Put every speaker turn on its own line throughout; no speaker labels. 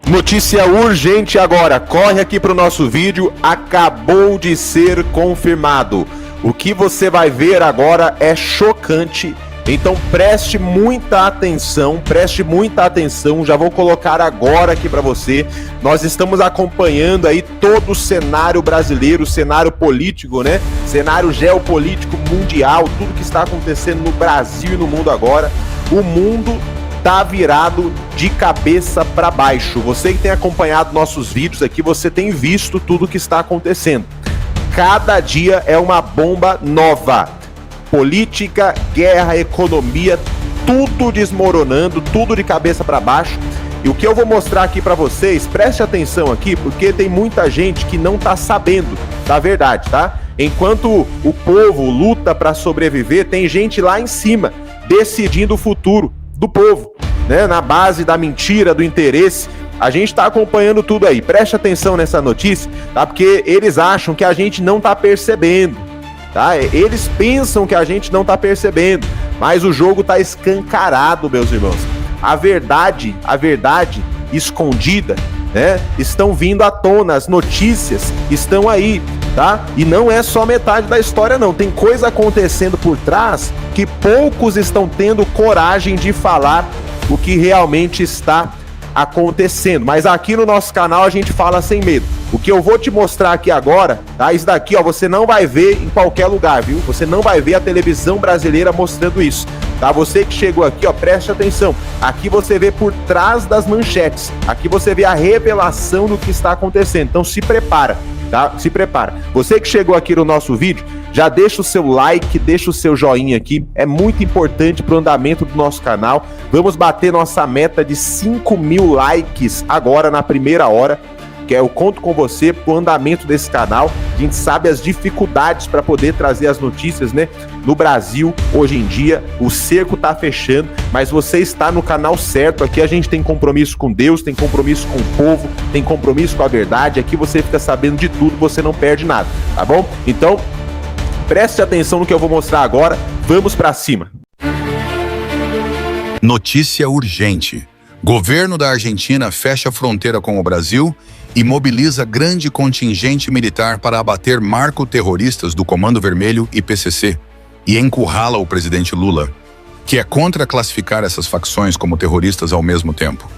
Notícia urgente agora, corre aqui para o nosso vídeo, acabou de ser confirmado. O que você vai ver agora é chocante, então preste muita atenção, já vou colocar agora aqui para você. Nós estamos acompanhando aí todo o cenário brasileiro, cenário político, né? Cenário geopolítico mundial, tudo que está acontecendo no Brasil e no mundo agora. O mundo tá virado de cabeça para baixo. Você que tem acompanhado nossos vídeos aqui, você tem visto tudo que está acontecendo. Cada dia é uma bomba nova. Política, guerra, economia, tudo desmoronando, tudo de cabeça para baixo. E o que eu vou mostrar aqui para vocês, preste atenção aqui, porque tem muita gente que não tá sabendo da verdade, tá? Enquanto o povo luta para sobreviver, tem gente lá em cima decidindo o futuro do povo, né? Na base da mentira, do interesse. A gente tá acompanhando tudo aí. Preste atenção nessa notícia, tá? Porque eles acham que a gente não tá percebendo, tá? Eles pensam que a gente não tá percebendo, mas o jogo tá escancarado, meus irmãos. A verdade escondida, né? Estão vindo à tona, as notícias estão aí, tá? E não é só metade da história, não. Tem coisa acontecendo por trás que poucos estão tendo coragem de falar o que realmente está acontecendo. Mas aqui no nosso canal a gente fala sem medo. O que eu vou te mostrar aqui agora, tá? Isso daqui, ó, você não vai ver em qualquer lugar, viu? Você não vai ver a televisão brasileira mostrando isso, tá? Você que chegou aqui, ó, preste atenção. Aqui você vê por trás das manchetes. Aqui você vê a revelação do que está acontecendo. Então se prepara, tá? Se prepara. Você que chegou aqui no nosso vídeo, já deixa o seu like, deixa o seu joinha aqui, é muito importante para o andamento do nosso canal. Vamos bater nossa meta de 5.000 likes agora na primeira hora, que eu conto com você para o andamento desse canal. A gente sabe as dificuldades para poder trazer as notícias, né? No Brasil, hoje em dia, o cerco tá fechando, mas você está no canal certo. Aqui a gente tem compromisso com Deus, tem compromisso com o povo, tem compromisso com a verdade. Aqui você fica sabendo de tudo, você não perde nada, tá bom? Então, preste atenção no que eu vou mostrar agora. Vamos para cima.
Notícia urgente. Governo da Argentina fecha fronteira com o Brasil e mobiliza grande contingente militar para abater narcoterroristas do Comando Vermelho e PCC e encurrala o presidente Lula, que é contra classificar essas facções como terroristas ao mesmo tempo.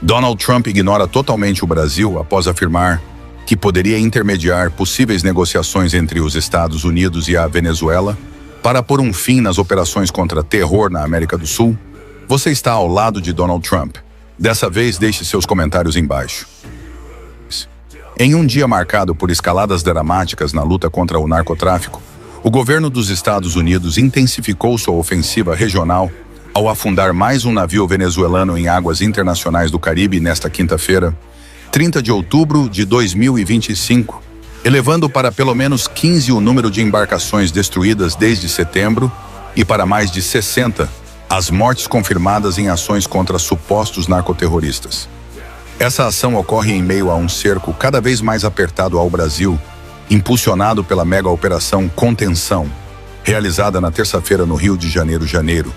Donald Trump ignora totalmente o Brasil após afirmar que poderia intermediar possíveis negociações entre os Estados Unidos e a Venezuela para pôr um fim nas operações contra terror na América do Sul. Você está ao lado de Donald Trump. Dessa vez, deixe seus comentários embaixo. Em um dia marcado por escaladas dramáticas na luta contra o narcotráfico, o governo dos Estados Unidos intensificou sua ofensiva regional ao afundar mais um navio venezuelano em águas internacionais do Caribe nesta quinta-feira, 30 de outubro de 2025, elevando para pelo menos 15 o número de embarcações destruídas desde setembro e para mais de 60 as mortes confirmadas em ações contra supostos narcoterroristas. Essa ação ocorre em meio a um cerco cada vez mais apertado ao Brasil, impulsionado pela mega operação Contenção, realizada na terça-feira no Rio de Janeiro,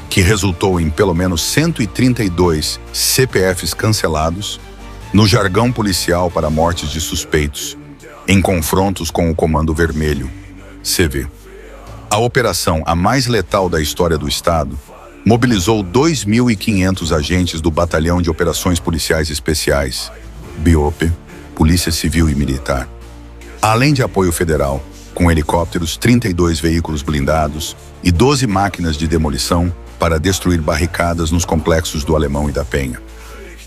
que resultou em pelo menos 132 CPFs cancelados, no jargão policial para mortes de suspeitos, em confrontos com o Comando Vermelho, CV. A operação, a mais letal da história do Estado, mobilizou 2.500 agentes do Batalhão de Operações Policiais Especiais, BIOP, Polícia Civil e Militar, além de apoio federal, com helicópteros, 32 veículos blindados e 12 máquinas de demolição para destruir barricadas nos complexos do Alemão e da Penha.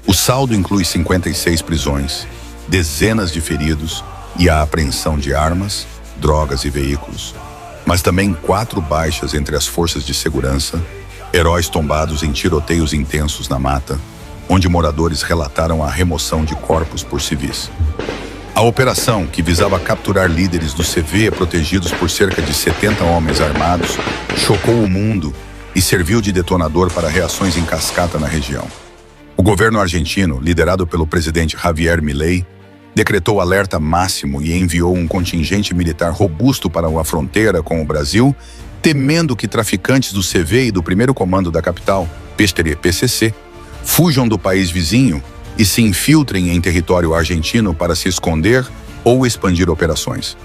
O saldo inclui 56 prisões, dezenas de feridos e a apreensão de armas, drogas e veículos, mas também 4 baixas entre as forças de segurança, heróis tombados em tiroteios intensos na mata, onde moradores relataram a remoção de corpos por civis. A operação, que visava capturar líderes do CV protegidos por cerca de 70 homens armados, chocou o mundo e serviu de detonador para reações em cascata na região. O governo argentino, liderado pelo presidente Javier Milei, decretou alerta máximo e enviou um contingente militar robusto para a fronteira com o Brasil, temendo que traficantes do CV e do primeiro comando da capital, PCC, fujam do país vizinho e se infiltrem em território argentino para se esconder ou expandir operações.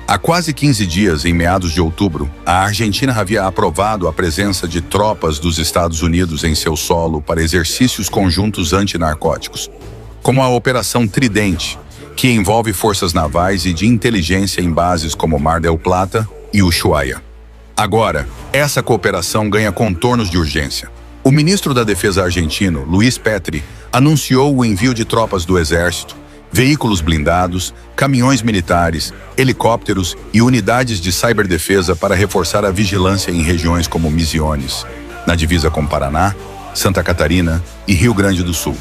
Há quase 15 dias, em meados de outubro, a Argentina havia aprovado a presença de tropas dos Estados Unidos em seu solo para exercícios conjuntos antinarcóticos, como a Operação Tridente, que envolve forças navais e de inteligência em bases como Mar del Plata e Ushuaia. Agora, essa cooperação ganha contornos de urgência. O ministro da Defesa argentino, Luiz Petri, anunciou o envio de tropas do Exército, veículos blindados, caminhões militares, helicópteros e unidades de ciberdefesa para reforçar a vigilância em regiões como Misiones, na divisa com Paraná, Santa Catarina e Rio Grande do Sul.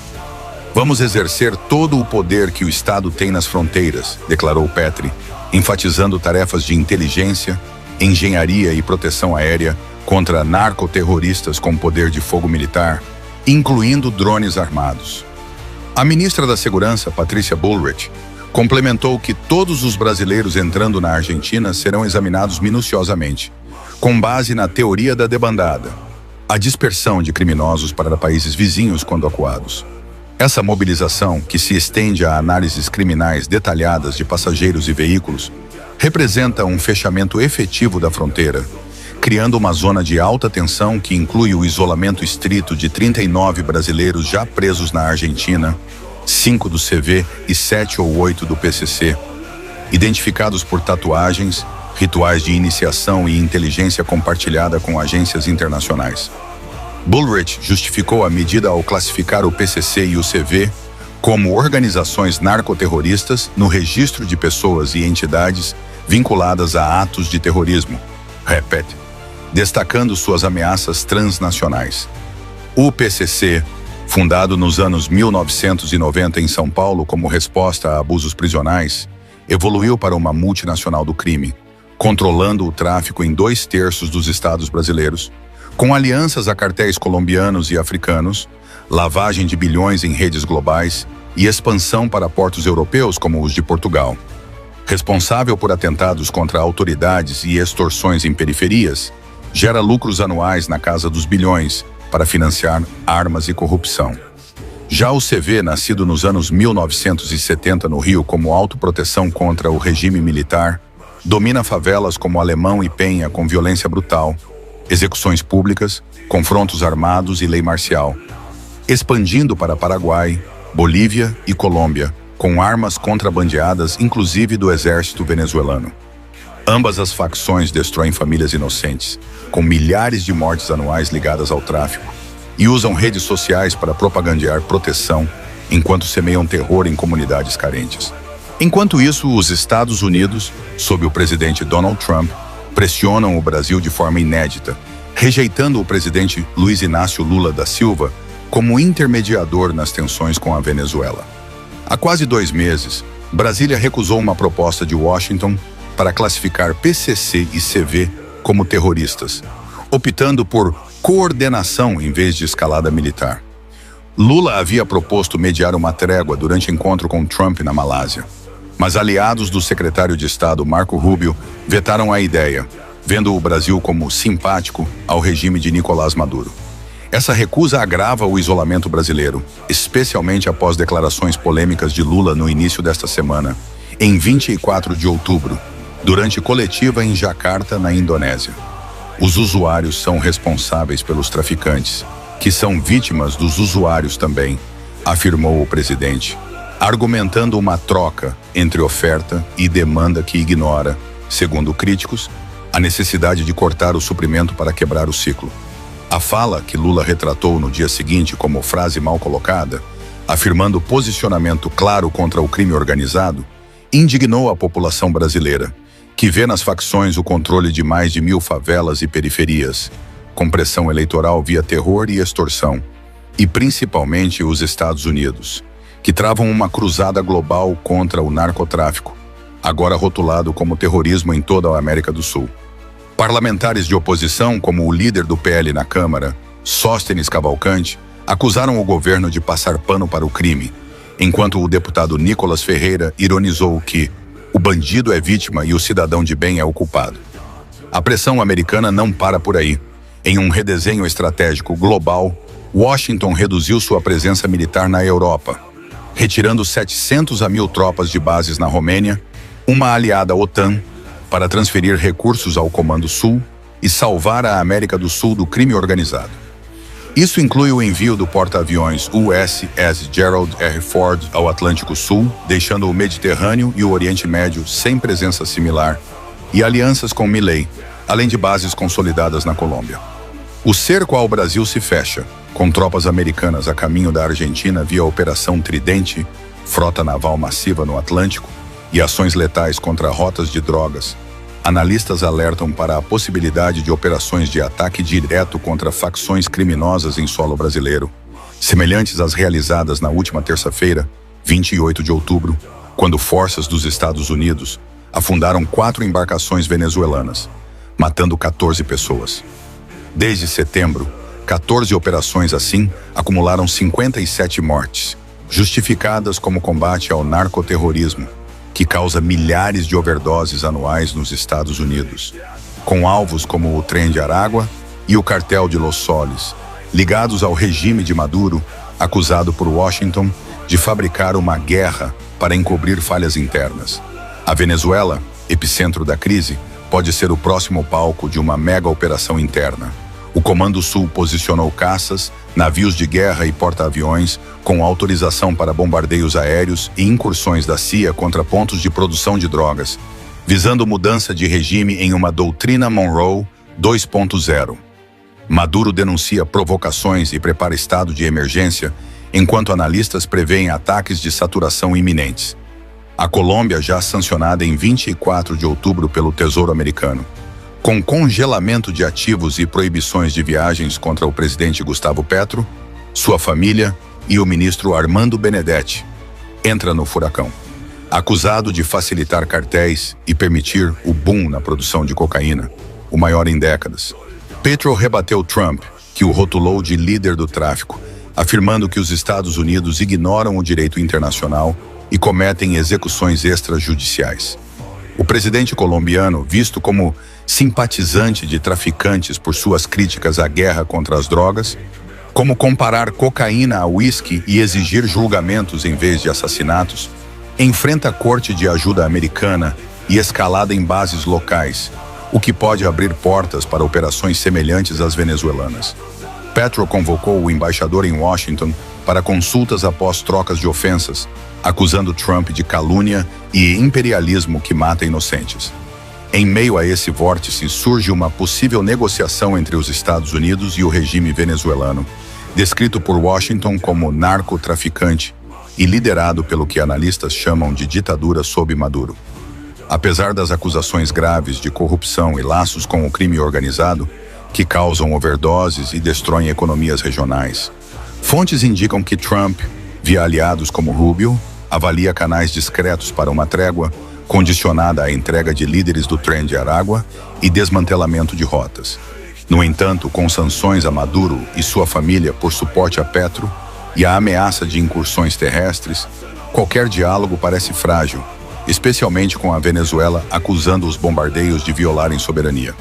Vamos exercer todo o poder que o Estado tem nas fronteiras, declarou Petri, enfatizando tarefas de inteligência, engenharia e proteção aérea contra narcoterroristas com poder de fogo militar, incluindo drones armados. A ministra da Segurança, Patrícia Bullrich, complementou que todos os brasileiros entrando na Argentina serão examinados minuciosamente, com base na teoria da debandada, a dispersão de criminosos para países vizinhos quando acuados. Essa mobilização, que se estende a análises criminais detalhadas de passageiros e veículos, representa um fechamento efetivo da fronteira, criando uma zona de alta tensão que inclui o isolamento estrito de 39 brasileiros já presos na Argentina, 5 do CV e 7 ou 8 do PCC, identificados por tatuagens, rituais de iniciação e inteligência compartilhada com agências internacionais. Bullrich justificou a medida ao classificar o PCC e o CV como organizações narcoterroristas no registro de pessoas e entidades vinculadas a atos de terrorismo, repete, destacando suas ameaças transnacionais. O PCC, fundado nos anos 1990 em São Paulo como resposta a abusos prisionais, evoluiu para uma multinacional do crime, controlando o tráfico em 2/3 dos estados brasileiros, com alianças a cartéis colombianos e africanos, lavagem de bilhões em redes globais e expansão para portos europeus como os de Portugal. Responsável por atentados contra autoridades e extorsões em periferias, gera lucros anuais na casa dos bilhões para financiar armas e corrupção. Já o CV, nascido nos anos 1970 no Rio como autoproteção contra o regime militar, domina favelas como Alemão e Penha com violência brutal, execuções públicas, confrontos armados e lei marcial, expandindo para Paraguai, Bolívia e Colômbia, com armas contrabandeadas inclusive do exército venezuelano. Ambas as facções destroem famílias inocentes, com milhares de mortes anuais ligadas ao tráfico, e usam redes sociais para propagandear proteção, enquanto semeiam terror em comunidades carentes. Enquanto isso, os Estados Unidos, sob o presidente Donald Trump, pressionam o Brasil de forma inédita, rejeitando o presidente Luiz Inácio Lula da Silva como intermediador nas tensões com a Venezuela. Há quase 2 meses, Brasília recusou uma proposta de Washington para classificar PCC e CV como terroristas, optando por coordenação em vez de escalada militar. Lula havia proposto mediar uma trégua durante encontro com Trump na Malásia, mas aliados do secretário de Estado Marco Rubio vetaram a ideia, vendo o Brasil como simpático ao regime de Nicolás Maduro. Essa recusa agrava o isolamento brasileiro, especialmente após declarações polêmicas de Lula no início desta semana, em 24 de outubro, durante coletiva em Jakarta, na Indonésia. Os usuários são responsáveis pelos traficantes, que são vítimas dos usuários também, afirmou o presidente, argumentando uma troca entre oferta e demanda que ignora, segundo críticos, a necessidade de cortar o suprimento para quebrar o ciclo. A fala, que Lula retratou no dia seguinte como frase mal colocada, afirmando posicionamento claro contra o crime organizado, indignou a população brasileira, que vê nas facções o controle de mais de 1.000 favelas e periferias, com pressão eleitoral via terror e extorsão, e principalmente os Estados Unidos, que travam uma cruzada global contra o narcotráfico, agora rotulado como terrorismo em toda a América do Sul. Parlamentares de oposição, como o líder do PL na Câmara, Sóstenes Cavalcante, acusaram o governo de passar pano para o crime, enquanto o deputado Nicolas Ferreira ironizou que o bandido é vítima e o cidadão de bem é o culpado. A pressão americana não para por aí. Em um redesenho estratégico global, Washington reduziu sua presença militar na Europa, retirando 700 a 1.000 tropas de bases na Romênia, uma aliada à OTAN, para transferir recursos ao Comando Sul e salvar a América do Sul do crime organizado. Isso inclui o envio do porta-aviões USS Gerald R. Ford ao Atlântico Sul, deixando o Mediterrâneo e o Oriente Médio sem presença similar, e alianças com Milei, além de bases consolidadas na Colômbia. O cerco ao Brasil se fecha, com tropas americanas a caminho da Argentina via Operação Tridente, frota naval massiva no Atlântico e ações letais contra rotas de drogas. Analistas alertam para a possibilidade de operações de ataque direto contra facções criminosas em solo brasileiro, semelhantes às realizadas na última terça-feira, 28 de outubro, quando forças dos Estados Unidos afundaram 4 embarcações venezuelanas, matando 14 pessoas. Desde setembro, 14 operações assim acumularam 57 mortes, justificadas como combate ao narcoterrorismo, que causa milhares de overdoses anuais nos Estados Unidos, com alvos como o Tren de Aragua e o Cartel de Los Soles, ligados ao regime de Maduro, acusado por Washington de fabricar uma guerra para encobrir falhas internas. A Venezuela, epicentro da crise, pode ser o próximo palco de uma mega operação interna. O Comando Sul posicionou caças, navios de guerra e porta-aviões com autorização para bombardeios aéreos e incursões da CIA contra pontos de produção de drogas, visando mudança de regime em uma doutrina Monroe 2.0. Maduro denuncia provocações e prepara estado de emergência, enquanto analistas preveem ataques de saturação iminentes. A Colômbia, já sancionada em 24 de outubro pelo Tesouro Americano, com congelamento de ativos e proibições de viagens contra o presidente Gustavo Petro, sua família e o ministro Armando Benedetti, entra no furacão. Acusado de facilitar cartéis e permitir o boom na produção de cocaína, o maior em décadas, Petro rebateu Trump, que o rotulou de líder do tráfico, afirmando que os Estados Unidos ignoram o direito internacional e cometem execuções extrajudiciais. O presidente colombiano, visto como simpatizante de traficantes por suas críticas à guerra contra as drogas, como comparar cocaína a uísque e exigir julgamentos em vez de assassinatos, enfrenta a corte de ajuda americana e escalada em bases locais, o que pode abrir portas para operações semelhantes às venezuelanas. Petro convocou o embaixador em Washington para consultas após trocas de ofensas, acusando Trump de calúnia e imperialismo que mata inocentes. Em meio a esse vórtice surge uma possível negociação entre os Estados Unidos e o regime venezuelano, descrito por Washington como narcotraficante e liderado pelo que analistas chamam de ditadura sob Maduro. Apesar das acusações graves de corrupção e laços com o crime organizado, que causam overdoses e destroem economias regionais, fontes indicam que Trump, via aliados como Rubio, avalia canais discretos para uma trégua, condicionada à entrega de líderes do Tren de Aragua e desmantelamento de rotas. No entanto, com sanções a Maduro e sua família por suporte a Petro e a ameaça de incursões terrestres, qualquer diálogo parece frágil, especialmente com a Venezuela acusando os bombardeios de violarem soberania.